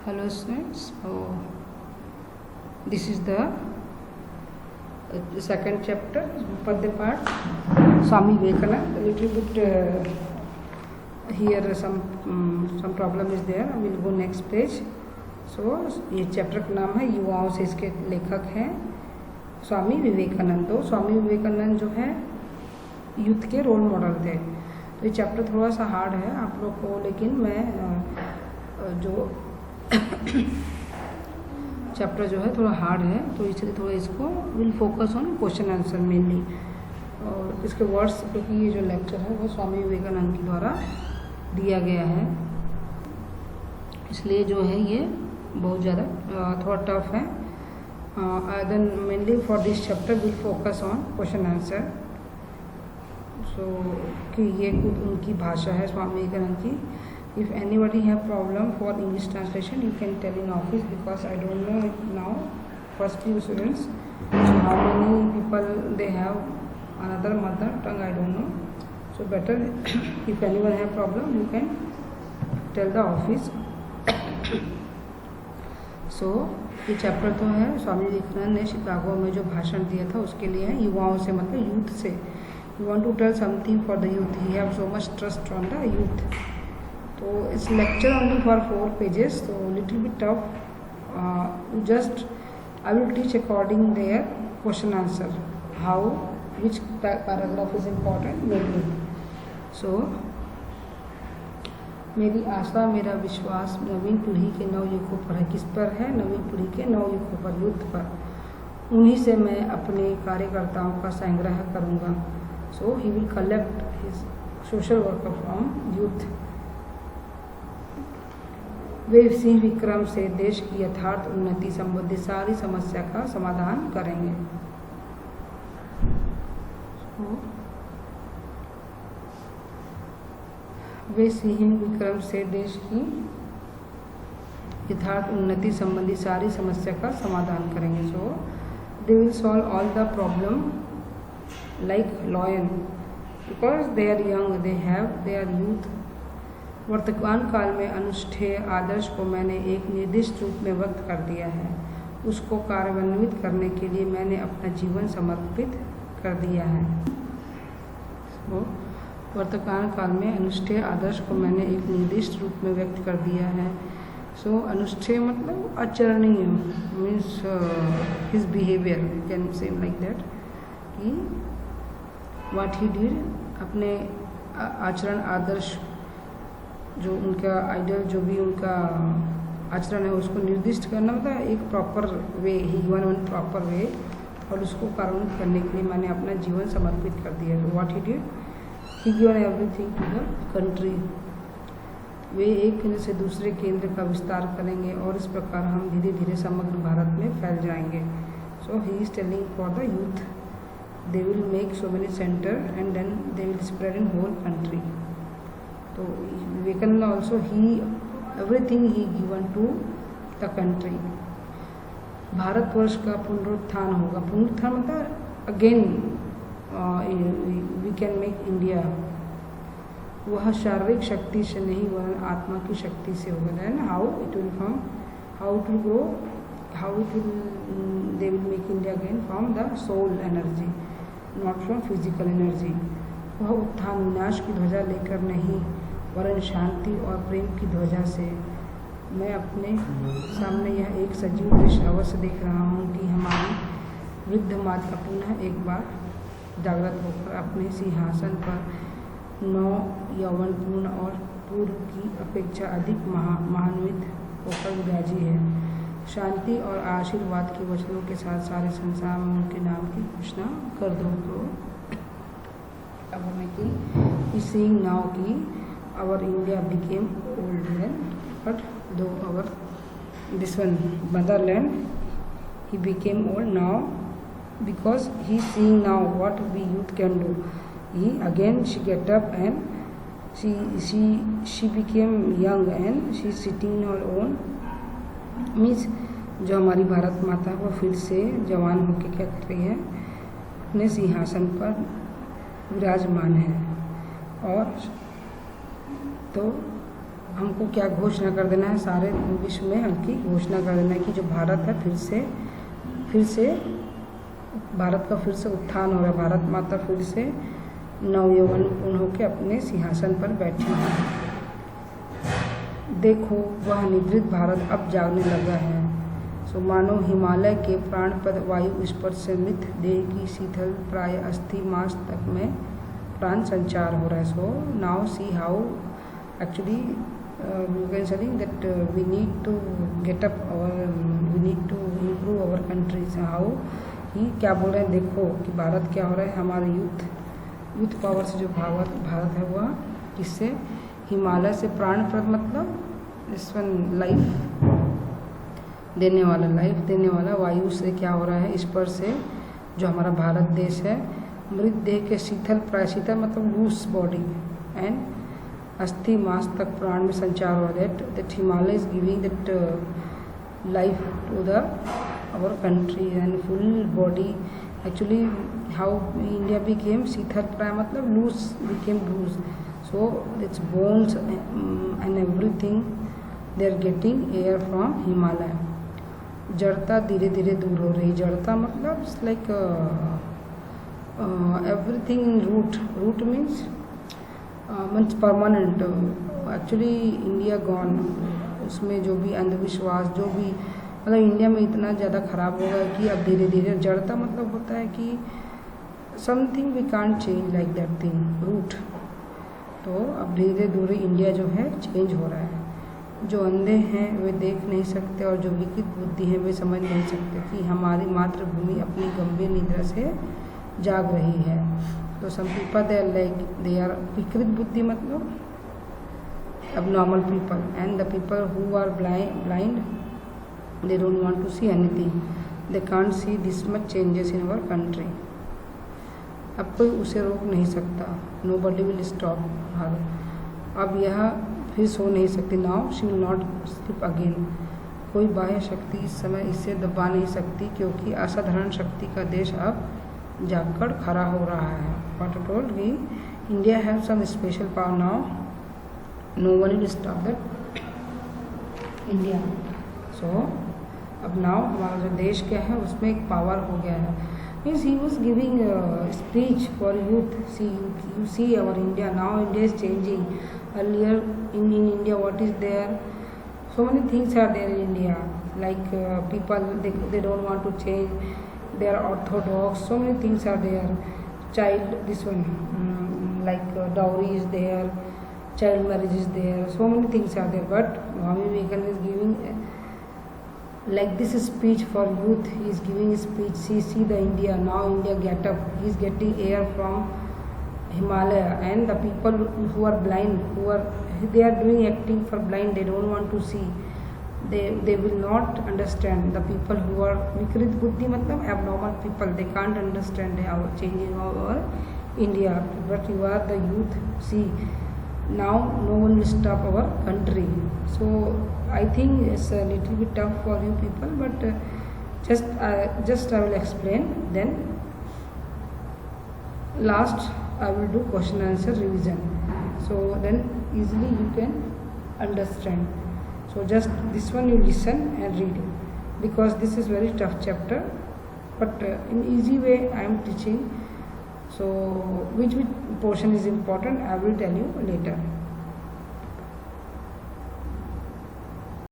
Hello students, so this is the second chapter, Padya part, Swami Vivekananda. A little bit here some problem is there. I will go next page. So ये chapter का नाम है युवाओं से, इसके लेखक हैं स्वामी विवेकानंद। तो स्वामी विवेकानंद जो है यूथ के रोल मॉडल थे। तो ये चैप्टर थोड़ा सा हार्ड है आप लोग को, लेकिन मैं जो चैप्टर जो है थोड़ा हार्ड है, तो इसलिए थोड़ा इसको will focus on question answer mainly. और इसके वर्ड्स, क्योंकि ये जो लेक्चर है वो स्वामी विवेकानंद के द्वारा दिया गया है, इसलिए जो है ये बहुत ज़्यादा थोड़ा टफ है। Then mainly for this chapter will focus on question answer. सो कि ये खुद उनकी भाषा है स्वामी विवेकानंद की। If anybody have problem for English translation, you can tell in office, because I don't know it now. First few students, so how many people they have another mother tongue, I don't know. So better if anyone have problem, you can tell the office. So ये chapter तो है स्वामी विवेकानंद ने Chicago में जो भाषण दिया था उसके लिए है, युवाओं से मतलब यूथ से। You want to tell something for the youth. He have so much trust on the youth. So it's lecture only for 4 pages, so little bit tough. Just I will teach according their question answer, how which paragraph is important maybe. So मेरी आशा मेरा विश्वास नवीन पीढ़ी के नवयुवकों पर है। किस पर है? नवीन पीढ़ी के नवयुवकों पर, यूथ पर। उन्हीं से मैं अपने कार्यकर्ताओं का संग्रह करूँगा। So he will collect his social worker from youth. वे सिंह विक्रम से देश की यथार्थ उन्नति संबंधी सारी समस्या का समाधान करेंगे। वे सिंह विक्रम से देश की यथार्थ उन्नति संबंधी सारी समस्या का समाधान करेंगे। So they will solve all the problem like lion, because they are young, they are youth. वर्तमान काल में अनुष्ठेय आदर्श को मैंने एक निर्दिष्ट रूप में व्यक्त कर दिया है। उसको कार्यान्वित करने के लिए मैंने अपना जीवन समर्पित कर दिया है। तो वर्तमान काल में अनुष्ठेय आदर्श को मैंने एक निर्दिष्ट रूप में व्यक्त कर दिया है। सो अनुष्ठेय मतलब आचरणीय, means his behaviour, can say like that, कि व्हाट ही डिड, अपने आचरण आदर्श, जो उनका आइडियल, जो भी उनका आचरण है उसको निर्दिष्ट करना, मतलब एक प्रॉपर वे, ही गिवन वन प्रॉपर वे, और उसको कार्यान्वित करने के लिए मैंने अपना जीवन समर्पित कर दिया। तो what he did, he given everything to the country. वे एक केंद्र से दूसरे केंद्र का विस्तार करेंगे और इस प्रकार हम धीरे धीरे समग्र भारत में फैल जाएंगे। So he is telling for the youth, they will make so many centre and then they will spread in whole country. तो Vivekananda also he everything he given to the country. भारतवर्ष का पुनरुत्थान होगा। पुनरुत्थान मतलब again we can make India. वह शारीरिक शक्ति से नहीं वरन आत्मा की शक्ति से होगा। Then how it will from, how it will grow, how it will, they will make India again from the soul energy, not from physical energy. वह उत्थान विनाश की ध्वजा लेकर नहीं वरन शांति और प्रेम की ध्वजा से। मैं अपने सामने यह एक सजीव दृश्य अवश्य देख रहा हूँ कि हमारी वृद्ध माता पुनः एक बार जागृत होकर अपने सिंहासन पर नौ यौवनपूर्ण और पूर्व की अपेक्षा अधिक महान्वित होकर विराजी है। शांति और आशीर्वाद के वचनों के साथ सारे संसार में उनके नाम की घोषणा कर दो। तो अब हमें कि सीइंग नाउ की our India became old then, but though our this one motherland, he became old now, because he seeing now what we youth can do. He again she get up and she became young and she sitting on her own, means जो हमारी भारत माता वो फिर से जवान होके क्या कर रही है, अपने सिंहासन पर विराजमान है। और तो हमको क्या घोषणा कर देना है, सारे विश्व में हल्की घोषणा कर देना है कि जो भारत है फिर से भारत का फिर से उत्थान हो रहा है, भारत माता फिर से नवयौवन पूर्ण होकर अपने सिंहासन पर बैठी है। देखो वह निद्रित भारत अब जागने लगा है। सो मानो हिमालय के प्राणपद वायु स्पर्श से मृत देह की शीतल प्राय अस्थि मास तक में प्राण संचार हो रहा है। So now see how actually you can say that we need to get up we need to improve our countries. how ही क्या बोल रहे हैं, देखो कि भारत क्या हो रहा है, हमारे यूथ पावर से जो भारत है वह किससे, हिमालय से प्राणप्रद मतलब इस वन लाइफ देने वाला वायु से क्या हो रहा है, स्पर्श से जो हमारा भारत देश है, मृत देह के शीतल प्राय, शीतल मतलब लूज बॉडी एंड अस्थि मास तक प्राण में संचार हुआ। That Himalaya is giving that life to the our country and full body. Actually how India became शीतल प्राय मतलब loose became loose, so its bones and everything they are getting air from Himalaya. जड़ता धीरे धीरे दूर हो रही, जड़ता मतलब it's like everything in root means means permanent. Actually India gone, उसमें जो भी अंधविश्वास जो भी मतलब इंडिया में इतना ज़्यादा ख़राब हो गया कि अब धीरे धीरे, जड़ता मतलब होता है कि something we can't change like that thing, root. तो अब धीरे धीरे इंडिया जो है चेंज हो रहा है। जो अंधे हैं वे देख नहीं सकते और जो विकृत बुद्धि है वे समझ नहीं सकते कि हमारी मातृभूमि अपनी गंभीर निद्रा से जाग रही है। तो सम पीपल दे आर विकृत बुद्धि मतलब abnormal people, and the people who are blind they don't want to see anything, they can't see this much changes in our country. अब कोई उसे रोक नहीं सकता, nobody will stop her. अब यह फिर सो नहीं सकती, now she will not sleep again. कोई बाह्य शक्ति इस समय इसे दबा नहीं सकती क्योंकि असाधारण शक्ति का देश अब जागकर खड़ा हो रहा है। What I told we, India have some special power now. No one will stop that India. So अब now हमारा जो देश क्या है उसमें एक पावर हो गया है। Means he was giving a speech for youth. You see our India now. India is changing. Earlier in India, what is there? So many things are there in India. Like people they don't want to change. They are orthodox. So many things are there. This one like dowry is there. Child marriage is there. So many things are there. But Swami Vivekananda is giving like this speech for youth. He is giving a speech. See the India now. India get up. He is getting air from Himalaya, and the people who are blind, they are doing acting for blind. They don't want to see. They will not understand. The people who are vikrit buddhi matlab abnormal people, they can't understand how changing our India. But you are the youth. See, now no one will stop our country. So I think it's a little bit tough for you people, but just I will explain. Then last I will do question answer revision. So then easily you can understand. So just this one you listen and read, because this is very tough chapter, but in easy way I am teaching. So which portion is important I will tell you later.